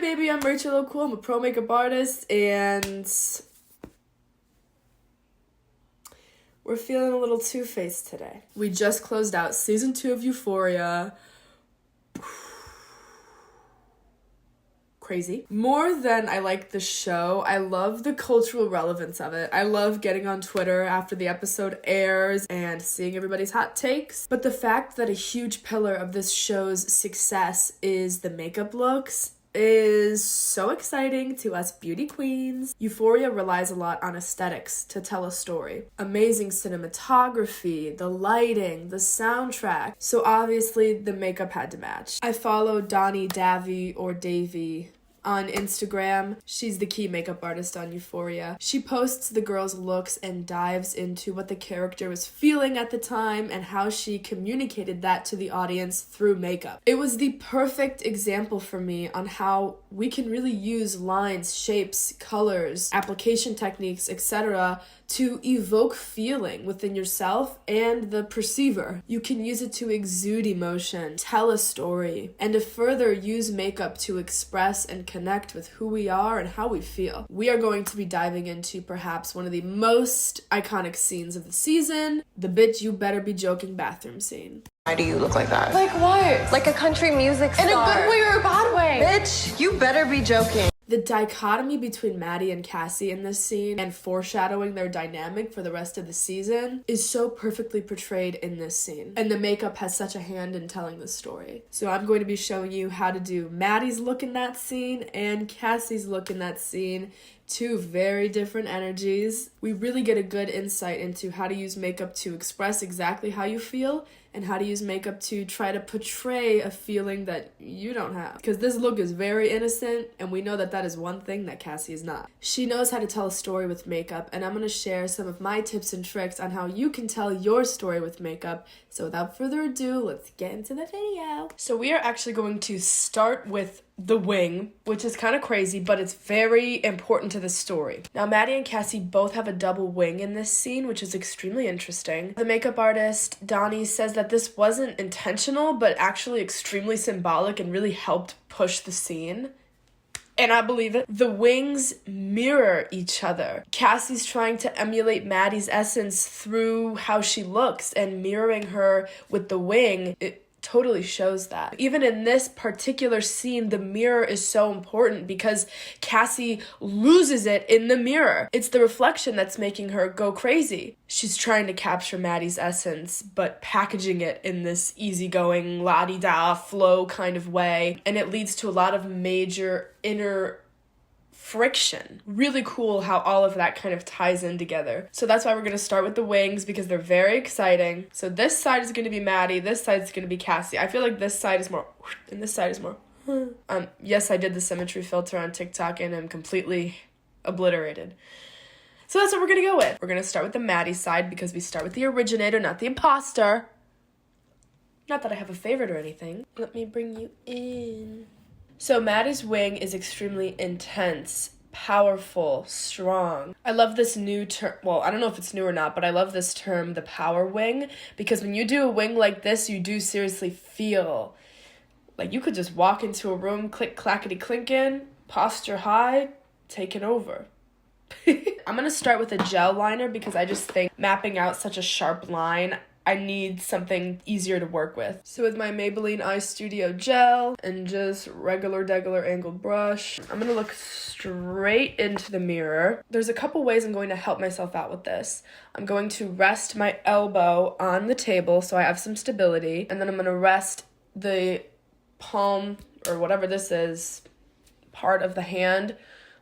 baby, I'm Rachelocoolmua. I'm a pro makeup artist, and we're feeling a little two-faced today. We just closed out season 2 of Euphoria. Crazy. More than I like the show, I love the cultural relevance of it. I love getting on Twitter after the episode airs and seeing everybody's hot takes. But the fact that a huge pillar of this show's success is the makeup looks is so exciting to us beauty queens. Euphoria relies a lot on aesthetics to tell a story. Amazing cinematography, the lighting, the soundtrack. So obviously the makeup had to match. I follow Donnie Davy or Davy on Instagram. She's the key makeup artist on Euphoria. She posts the girls' looks and dives into what the character was feeling at the time and how she communicated that to the audience through makeup. It was the perfect example for me on how we can really use lines, shapes, colors, application techniques, etc. to evoke feeling within yourself and the perceiver. You can use it to exude emotion, tell a story, and to further use makeup to express and connect with who we are and how we feel. We are going to be diving into perhaps one of the most iconic scenes of the season, the bitch you better be joking bathroom scene. Why do you look like that? Like what? Like a country music star. In a good way or a bad way? Bitch, you better be joking. The dichotomy between Maddie and Cassie in this scene and foreshadowing their dynamic for the rest of the season is so perfectly portrayed in this scene. And the makeup has such a hand in telling the story. So I'm going to be showing you how to do Maddie's look in that scene and Cassie's look in that scene. Two very different energies. We really get a good insight into how to use makeup to express exactly how you feel and how to use makeup to try to portray a feeling that you don't have. Because this look is very innocent, and we know that that is one thing that Cassie is not. She knows how to tell a story with makeup, and I'm going to share some of my tips and tricks on how you can tell your story with makeup. So without further ado, let's get into the video. So we are actually going to start with the wing, which is kind of crazy, but it's very important to the story. Now, Maddie and Cassie both have a double wing in this scene, which is extremely interesting. The makeup artist, Donnie, says that this wasn't intentional, but actually extremely symbolic and really helped push the scene. And I believe it. The wings mirror each other. Cassie's trying to emulate Maddie's essence through how she looks, and mirroring her with the wing, it totally shows that. Even in this particular scene, the mirror is so important because Cassie loses it in the mirror. It's the reflection that's making her go crazy. She's trying to capture Maddie's essence, but packaging it in this easygoing, la-di-da flow kind of way. And it leads to a lot of major inner friction. Really cool how all of that kind of ties in together. So that's why we're going to start with the wings, because they're very exciting. So this side is going to be Maddie, this side is going to be Cassie. I feel like this side is more and this side is more yes, I did the symmetry filter on TikTok and I'm completely obliterated. So that's what we're going to go with. We're going to start with the Maddie side because we start with the originator, not the imposter. Not that I have a favorite or anything. Let me bring you in. So Maddie's wing is extremely intense, powerful, strong. I love this new term. Well, I don't know if it's new or not, but I love this term, the power wing, because when you do a wing like this, you do seriously feel like you could just walk into a room, click, clackety, clinkin', posture high, taking over. I'm going to start with a gel liner because I just think mapping out such a sharp line, I need something easier to work with. So with my Maybelline Eye Studio gel and just regular angled brush, I'm gonna look straight into the mirror. There's a couple ways I'm going to help myself out with this. I'm going to rest my elbow on the table so I have some stability, and then I'm gonna rest the palm, or whatever this is, part of the hand,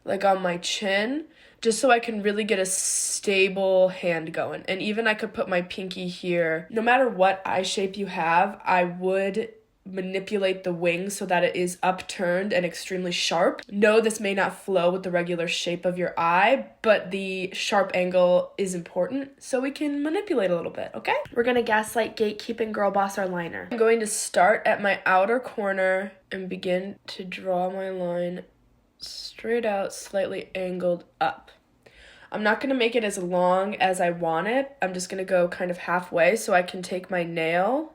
like on my chin, just so I can really get a stable hand going. And even I could put my pinky here. No matter what eye shape you have, I would manipulate the wing so that it is upturned and extremely sharp. No, this may not flow with the regular shape of your eye, but the sharp angle is important, so we can manipulate a little bit, okay? We're gonna gaslight gatekeeping girl boss our liner. I'm going to start at my outer corner and begin to draw my line straight out, slightly angled up. I'm not going to make it as long as I want it. I'm just going to go kind of halfway so I can take my nail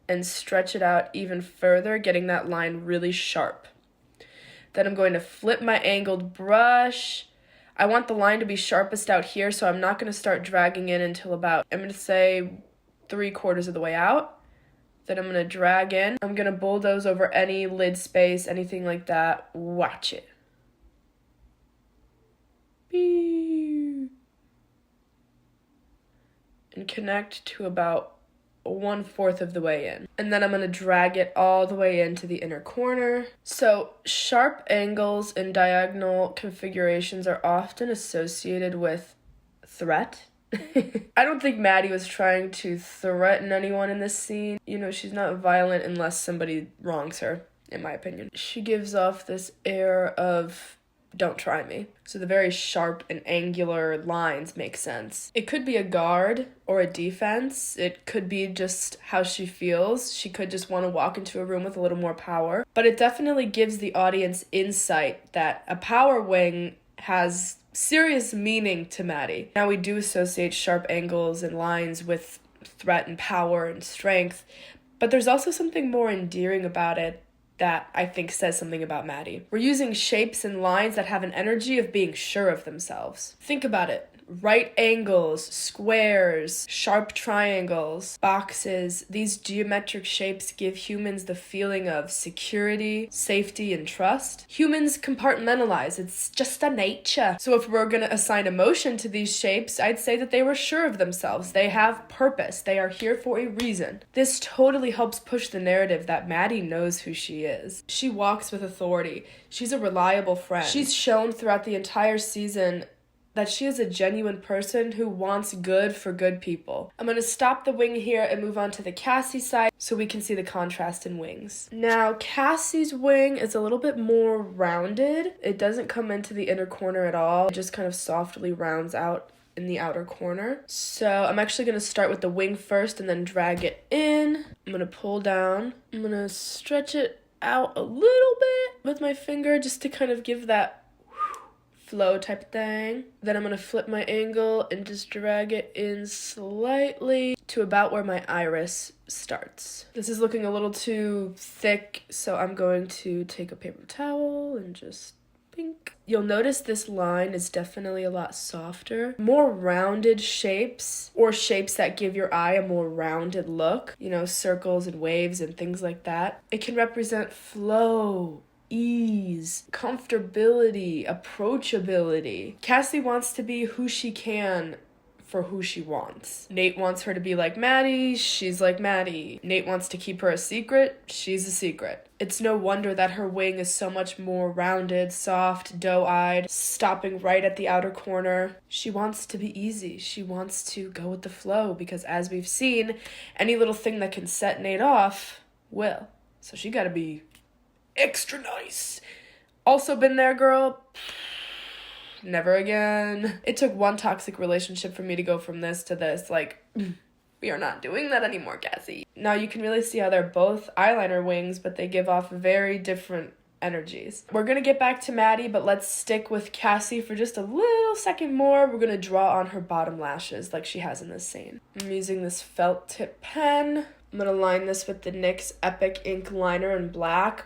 and stretch it out even further, getting that line really sharp. Then I'm going to flip my angled brush. I want the line to be sharpest out here, so I'm not going to start dragging in until about, I'm going to say 3/4 of the way out. Then I'm going to drag in. I'm going to bulldoze over any lid space, anything like that. Watch it. Beep. And connect to about 1/4 of the way in. And then I'm going to drag it all the way into the inner corner. So sharp angles and diagonal configurations are often associated with threat. I don't think Maddie was trying to threaten anyone in this scene. You know, she's not violent unless somebody wrongs her, in my opinion. She gives off this air of don't try me. So the very sharp and angular lines make sense. It could be a guard or a defense. It could be just how she feels. She could just want to walk into a room with a little more power. But it definitely gives the audience insight that a power wing has serious meaning to Maddie. Now, we do associate sharp angles and lines with threat and power and strength, but there's also something more endearing about it that I think says something about Maddie. We're using shapes and lines that have an energy of being sure of themselves. Think about it. Right angles, squares, sharp triangles, boxes. These geometric shapes give humans the feeling of security, safety, and trust. Humans compartmentalize. It's just a nature. So if we're going to assign emotion to these shapes, I'd say that they were sure of themselves. They have purpose. They are here for a reason. This totally helps push the narrative that Maddie knows who she is. She walks with authority. She's a reliable friend. She's shown throughout the entire season that she is a genuine person who wants good for good people. I'm going to stop the wing here and move on to the Cassie side so we can see the contrast in wings. Now, Cassie's wing is a little bit more rounded. It doesn't come into the inner corner at all. It just kind of softly rounds out in the outer corner. So I'm actually going to start with the wing first and then drag it in. I'm going to pull down. I'm going to stretch it out a little bit with my finger just to kind of give that flow type of thing. Then I'm going to flip my angle and just drag it in slightly to about where my iris starts. This is looking a little too thick, so I'm going to take a paper towel and just pink. You'll notice this line is definitely a lot softer. More rounded shapes, or shapes that give your eye a more rounded look, you know, circles and waves and things like that. It can represent flow, ease, comfortability, approachability. Cassie wants to be who she can for who she wants. Nate wants her to be like Maddie, she's like Maddie. Nate wants to keep her a secret, she's a secret. It's no wonder that her wing is so much more rounded, soft, doe-eyed, stopping right at the outer corner. She wants to be easy. She wants to go with the flow because, as we've seen, any little thing that can set Nate off will. So she gotta be extra nice. Also been there, girl. Never again. It took one toxic relationship for me to go from this to this. Like, we are not doing that anymore, Cassie. Now you can really see how they're both eyeliner wings, but they give off very different energies. We're gonna get back to Maddie, but let's stick with Cassie for just a little second more. We're gonna draw on her bottom lashes like she has in this scene. I'm using this felt tip pen. I'm gonna line this with the NYX Epic Ink Liner in black.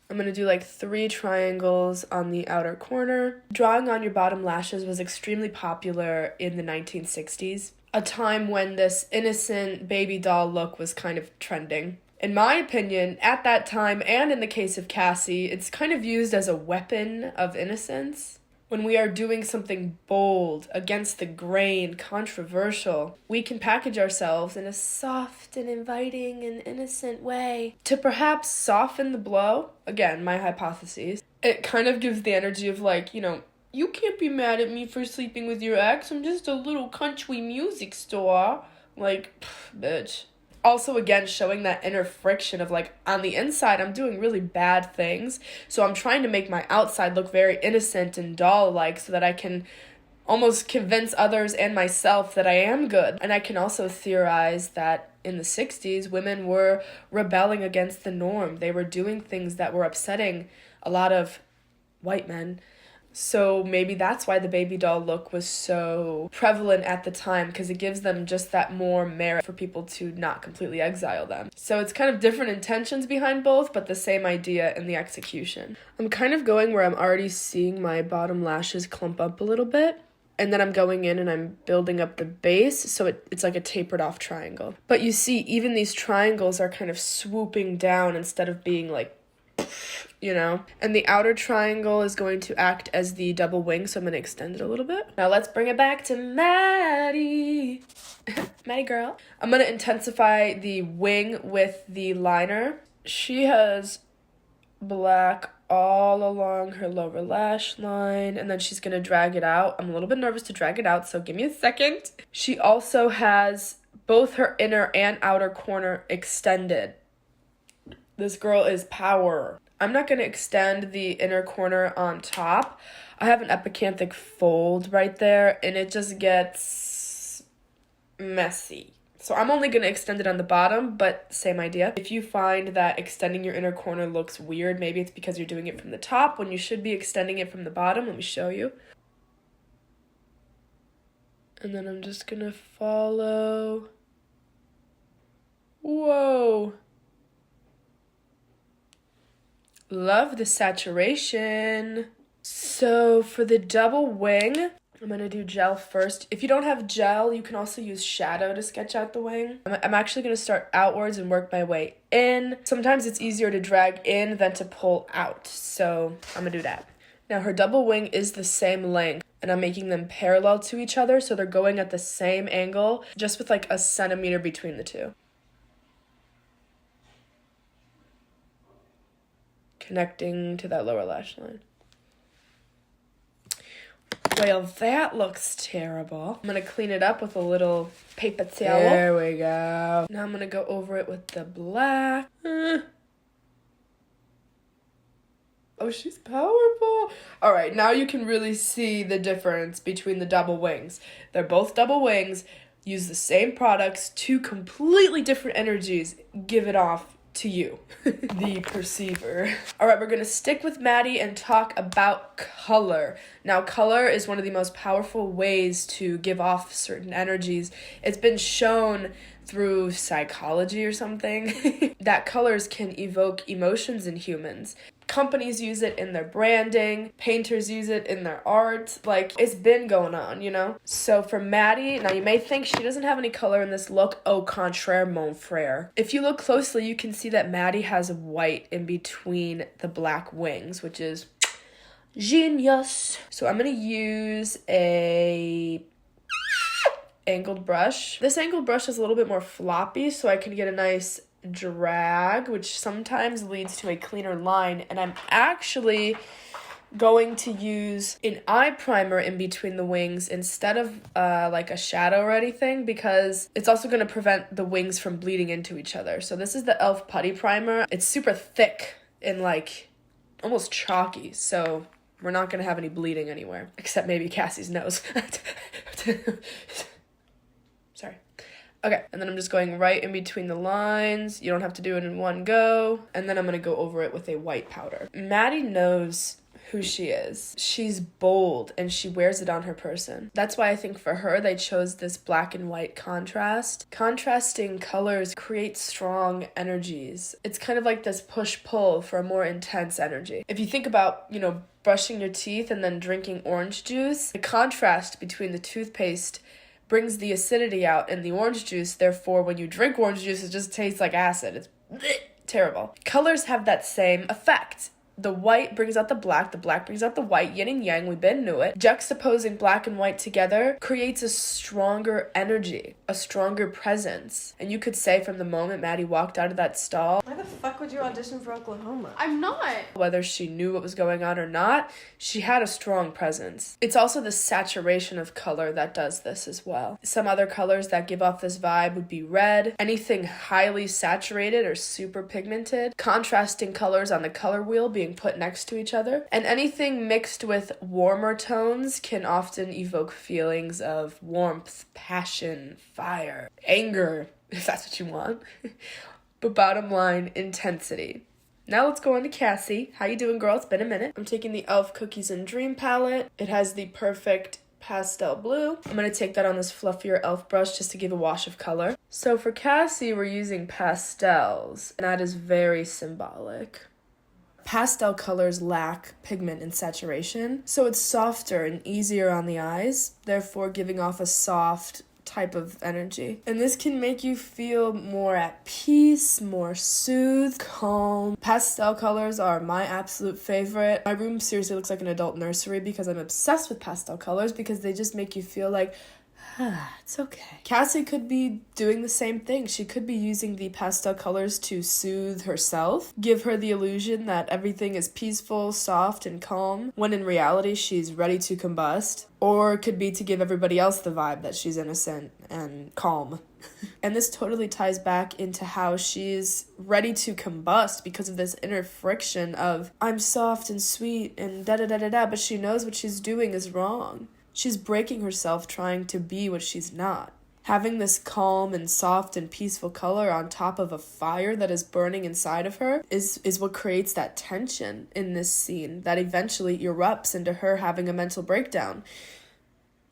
I'm going to do like 3 triangles on the outer corner. Drawing on your bottom lashes was extremely popular in the 1960s, a time when this innocent baby doll look was kind of trending. In my opinion, at that time, and in the case of Cassie, it's kind of used as a weapon of innocence. When we are doing something bold, against the grain, controversial, we can package ourselves in a soft and inviting and innocent way to perhaps soften the blow. Again, my hypotheses. It kind of gives the energy of like, you know, you can't be mad at me for sleeping with your ex. I'm just a little country music store. Like, bitch. Also, again, showing that inner friction of like, on the inside, I'm doing really bad things. So I'm trying to make my outside look very innocent and doll-like so that I can almost convince others and myself that I am good. And I can also theorize that in the 60s, women were rebelling against the norm. They were doing things that were upsetting a lot of white men. So maybe that's why the baby doll look was so prevalent at the time, because it gives them just that more merit for people to not completely exile them. So it's kind of different intentions behind both, but the same idea in the execution. I'm kind of going where I'm already seeing my bottom lashes clump up a little bit. And then I'm going in and I'm building up the base, so it's like a tapered off triangle. But you see, even these triangles are kind of swooping down instead of being like, you know? And the outer triangle is going to act as the double wing, so I'm going to extend it a little bit. Now let's bring it back to Maddie. Maddie girl. I'm going to intensify the wing with the liner. She has black all along her lower lash line, and then she's gonna drag it out. I'm a little bit nervous to drag it out, so give me a second. She also has both her inner and outer corner extended. This girl is power. I'm not gonna extend the inner corner on top. I have an epicanthic fold right there, and it just gets messy. So I'm only going to extend it on the bottom, but same idea. If you find that extending your inner corner looks weird, maybe it's because you're doing it from the top when you should be extending it from the bottom. Let me show you. And then I'm just going to follow. Whoa. Love the saturation. So for the double wing, I'm going to do gel first. If you don't have gel, you can also use shadow to sketch out the wing. I'm actually going to start outwards and work my way in. Sometimes it's easier to drag in than to pull out, so I'm going to do that. Now her double wing is the same length, and I'm making them parallel to each other, so they're going at the same angle, just with like a centimeter between the two. Connecting to that lower lash line. Well, that looks terrible. I'm going to clean it up with a little paper towel. There we go. Now I'm going to go over it with the black. Oh, she's powerful. All right, now you can really see the difference between the double wings. They're both double wings. Use the same products, two completely different energies. Give it off to you, the perceiver. All right, we're gonna stick with Maddie and talk about color. Now, color is one of the most powerful ways to give off certain energies. It's been shown through psychology or something that colors can evoke emotions in humans. Companies use it in their branding, painters use it in their art, like it's been going on, you know? So for Maddie, now you may think she doesn't have any color in this look, au contraire, mon frere. If you look closely, you can see that Maddie has white in between the black wings, which is genius. So I'm gonna use a angled brush. This angled brush is a little bit more floppy, so I can get a nice drag, which sometimes leads to a cleaner line. And I'm actually going to use an eye primer in between the wings instead of like a shadow or anything, because it's also going to prevent the wings from bleeding into each other. So this is the e.l.f. putty primer. It's super thick and like almost chalky, so we're not going to have any bleeding anywhere, except maybe Cassie's nose. Sorry. Okay, and then I'm just going right in between the lines. You don't have to do it in one go. And then I'm going to go over it with a white powder. Maddie knows who she is. She's bold and she wears it on her person. That's why I think for her, they chose this black and white contrast. Contrasting colors create strong energies. It's kind of like this push-pull for a more intense energy. If you think about, you know, brushing your teeth and then drinking orange juice, the contrast between the toothpaste brings the acidity out in the orange juice. Therefore, when you drink orange juice, it just tastes like acid. It's terrible. Colors have that same effect. The white brings out the black brings out the white, yin and yang, we been knew it. Juxtaposing black and white together creates a stronger energy, a stronger presence. And you could say from the moment Maddie walked out of that stall, Why the fuck would you audition for Oklahoma? I'm not. Whether she knew what was going on or not, she had a strong presence. It's also the saturation of color that does this as well. Some other colors that give off this vibe would be red, anything highly saturated or super pigmented, contrasting colors on the color wheel being put next to each other, and anything mixed with warmer tones can often evoke feelings of warmth, passion, fire, anger, if that's what you want. But bottom line, intensity. Now let's go on to Cassie. How you doing, girl? It's been a minute. I'm taking the e.l.f. Cookies and Dream palette. It has the perfect pastel blue. I'm going to take that on this fluffier e.l.f. brush just to give a wash of color. So for Cassie, we're using pastels, and that is very symbolic. Pastel colors lack pigment and saturation, so it's softer and easier on the eyes, therefore giving off a soft type of energy. And this can make you feel more at peace, more soothed, calm. Pastel colors are my absolute favorite. My room seriously looks like an adult nursery because I'm obsessed with pastel colors because they just make you feel like, it's okay. Cassie could be doing the same thing. She could be using the pastel colors to soothe herself, give her the illusion that everything is peaceful, soft, and calm, when in reality she's ready to combust. Or it could be to give everybody else the vibe that she's innocent and calm. And this totally ties back into how she's ready to combust because of this inner friction of, I'm soft and sweet and da-da-da-da-da, but she knows what she's doing is wrong. She's breaking herself trying to be what she's not. Having this calm and soft and peaceful color on top of a fire that is burning inside of her is what creates that tension in this scene that eventually erupts into her having a mental breakdown.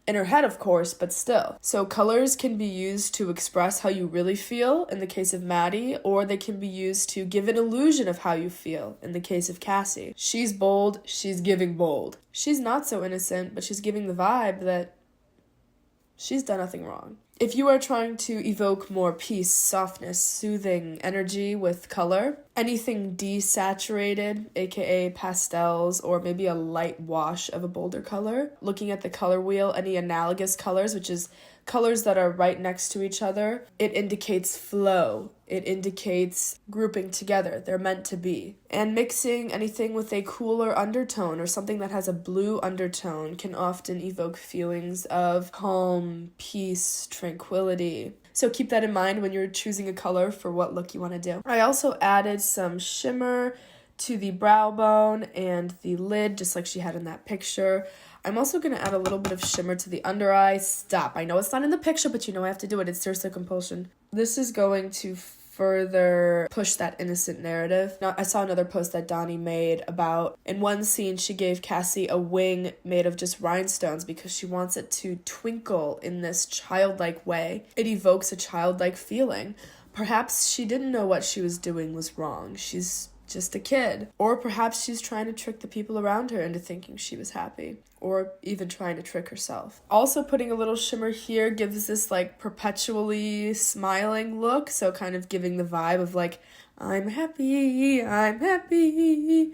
In her head, of course, but still. So colors can be used to express how you really feel, in the case of Maddie, or they can be used to give an illusion of how you feel, in the case of Cassie. She's bold, she's giving bold. She's not so innocent, but she's giving the vibe that she's done nothing wrong. If you are trying to evoke more peace, softness, soothing energy with color, anything desaturated, aka pastels, or maybe a light wash of a bolder color, looking at the color wheel, any analogous colors, which is colors that are right next to each other, it indicates flow. It indicates grouping together. They're meant to be. And mixing anything with a cooler undertone or something that has a blue undertone can often evoke feelings of calm, peace, tranquility. So keep that in mind when you're choosing a color for what look you want to do. I also added some shimmer to the brow bone and the lid, just like she had in that picture. I'm also going to add a little bit of shimmer to the under eye. Stop. I know it's not in the picture, but you know I have to do it. It's seriously a compulsion. This is going to further push that innocent narrative. Now, I saw another post that Donnie made about, in one scene, she gave Cassie a wing made of just rhinestones because she wants it to twinkle in this childlike way. It evokes a childlike feeling. Perhaps she didn't know what she was doing was wrong. She's just a kid. Or perhaps she's trying to trick the people around her into thinking she was happy. Or even trying to trick herself. Also putting a little shimmer here gives this like perpetually smiling look. So kind of giving the vibe of like, I'm happy, I'm happy.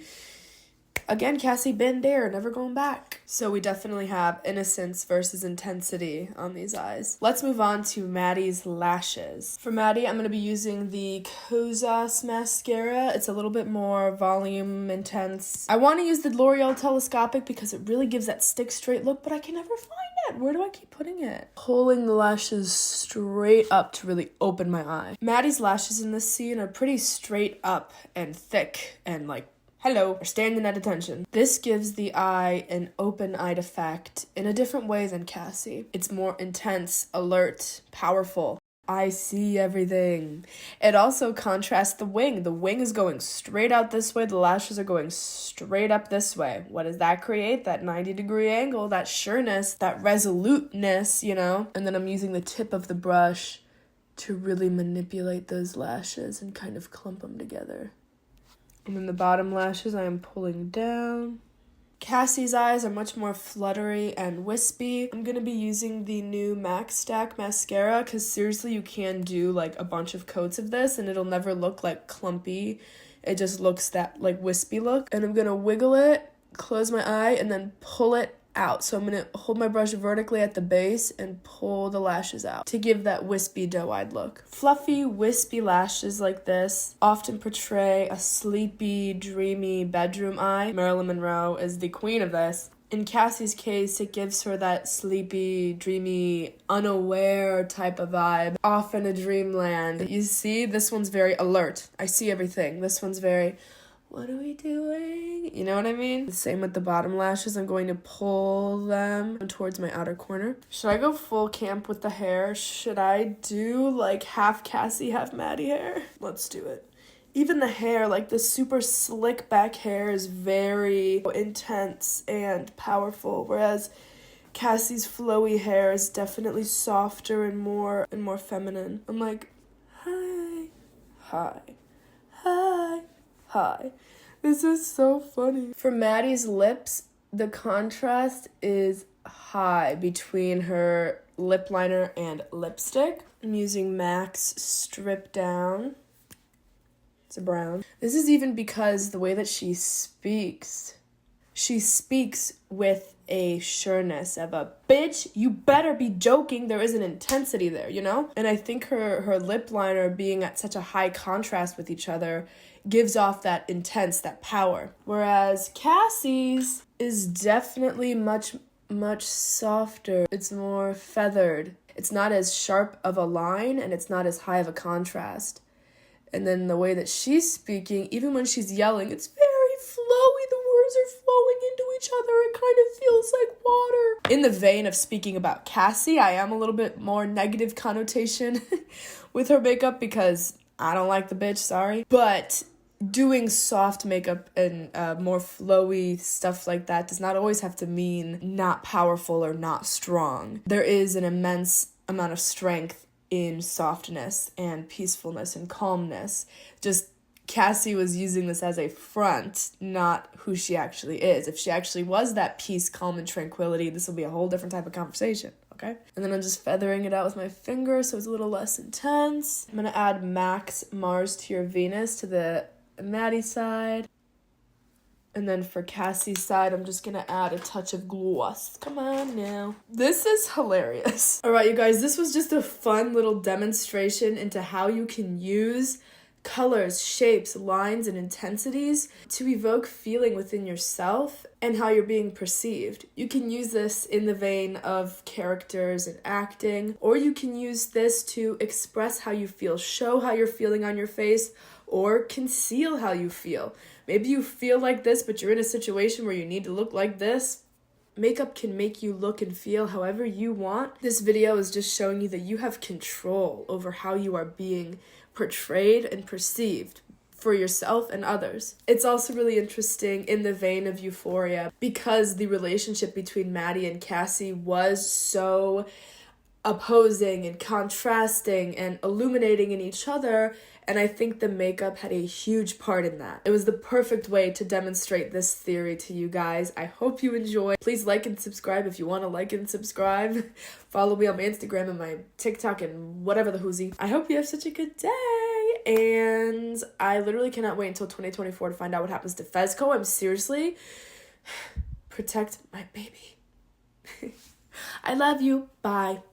Again, Cassie been there, never going back. So we definitely have innocence versus intensity on these eyes. Let's move on to Maddie's lashes. For Maddie, I'm going to be using the CASSIE mascara. It's a little bit more volume intense. I want to use the L'Oreal Telescopic because it really gives that stick straight look, but I can never find it. Where do I keep putting it? Pulling the lashes straight up to really open my eye. Maddie's lashes in this scene are pretty straight up and thick and like, hello, or standing at attention. This gives the eye an open-eyed effect in a different way than Cassie. It's more intense, alert, powerful. I see everything. It also contrasts the wing. The wing is going straight out this way. The lashes are going straight up this way. What does that create? That 90-degree angle, that sureness, that resoluteness, you know? And then I'm using the tip of the brush to really manipulate those lashes and kind of clump them together. And then the bottom lashes I am pulling down. Cassie's eyes are much more fluttery and wispy. I'm going to be using the new Max Stack mascara because seriously you can do like a bunch of coats of this and it'll never look like clumpy. It just looks that like wispy look. And I'm going to wiggle it, close my eye, and then pull it out. So I'm going to hold my brush vertically at the base and pull the lashes out to give that wispy doe-eyed look. Fluffy, wispy lashes like this often portray a sleepy, dreamy bedroom eye. Marilyn Monroe is the queen of this. In Cassie's case, it gives her that sleepy, dreamy, unaware type of vibe, off in a dreamland. You see, this one's very alert. I see everything. This one's very, what are we doing? You know what I mean? Same with the bottom lashes. I'm going to pull them towards my outer corner. Should I go full camp with the hair? Should I do like half Cassie, half Maddie hair? Let's do it. Even the hair, like the super slick back hair is very intense and powerful, whereas Cassie's flowy hair is definitely softer and more feminine. I'm like, hi, hi, hi, hi. This is so funny. For Maddie's lips, the contrast is high between her lip liner and lipstick. I'm using MAC's Strip Down. It's a brown. This is even because the way that she speaks with a sureness of a bitch, you better be joking. There is an intensity there, you know? And I think her lip liner being at such a high contrast with each other gives off that intense, that power. Whereas Cassie's is definitely much softer. It's more feathered. It's not as sharp of a line and it's not as high of a contrast. And then the way that she's speaking, even when she's yelling, it's very flowy. The words are flowing into each other. It kind of feels like water. In the vein of speaking about Cassie, I am a little bit more negative connotation with her makeup because I don't like the bitch, sorry. But doing soft makeup and more flowy stuff like that does not always have to mean not powerful or not strong. There is an immense amount of strength in softness and peacefulness and calmness. Just Cassie was using this as a front, not who she actually is. If she actually was that peace, calm, and tranquility, this will be a whole different type of conversation, okay? And then I'm just feathering it out with my finger so it's a little less intense. I'm gonna add MAC's Mars to Your Venus to the Maddie side. And then for Cassie's side, I'm just gonna add a touch of gloss. Come on now. This is hilarious. All right, you guys, this was just a fun little demonstration into how you can use colors, shapes, lines, and intensities to evoke feeling within yourself and how you're being perceived. You can use this in the vein of characters and acting, or you can use this to express how you feel, show how you're feeling on your face, or conceal how you feel. Maybe you feel like this, but you're in a situation where you need to look like this. Makeup can make you look and feel however you want. This video is just showing you that you have control over how you are being portrayed and perceived for yourself and others. It's also really interesting in the vein of Euphoria because the relationship between Maddie and Cassie was so opposing and contrasting and illuminating in each other, and I think the makeup had a huge part in that. It was the perfect way to demonstrate this theory to you guys. I hope you enjoy. Please like and subscribe if you want to like and subscribe. Follow me on my Instagram and my TikTok and whatever the hoozy. I hope you have such a good day, and I literally cannot wait until 2024 to find out what happens to Fezco. I'm seriously protect my baby. I love you. Bye.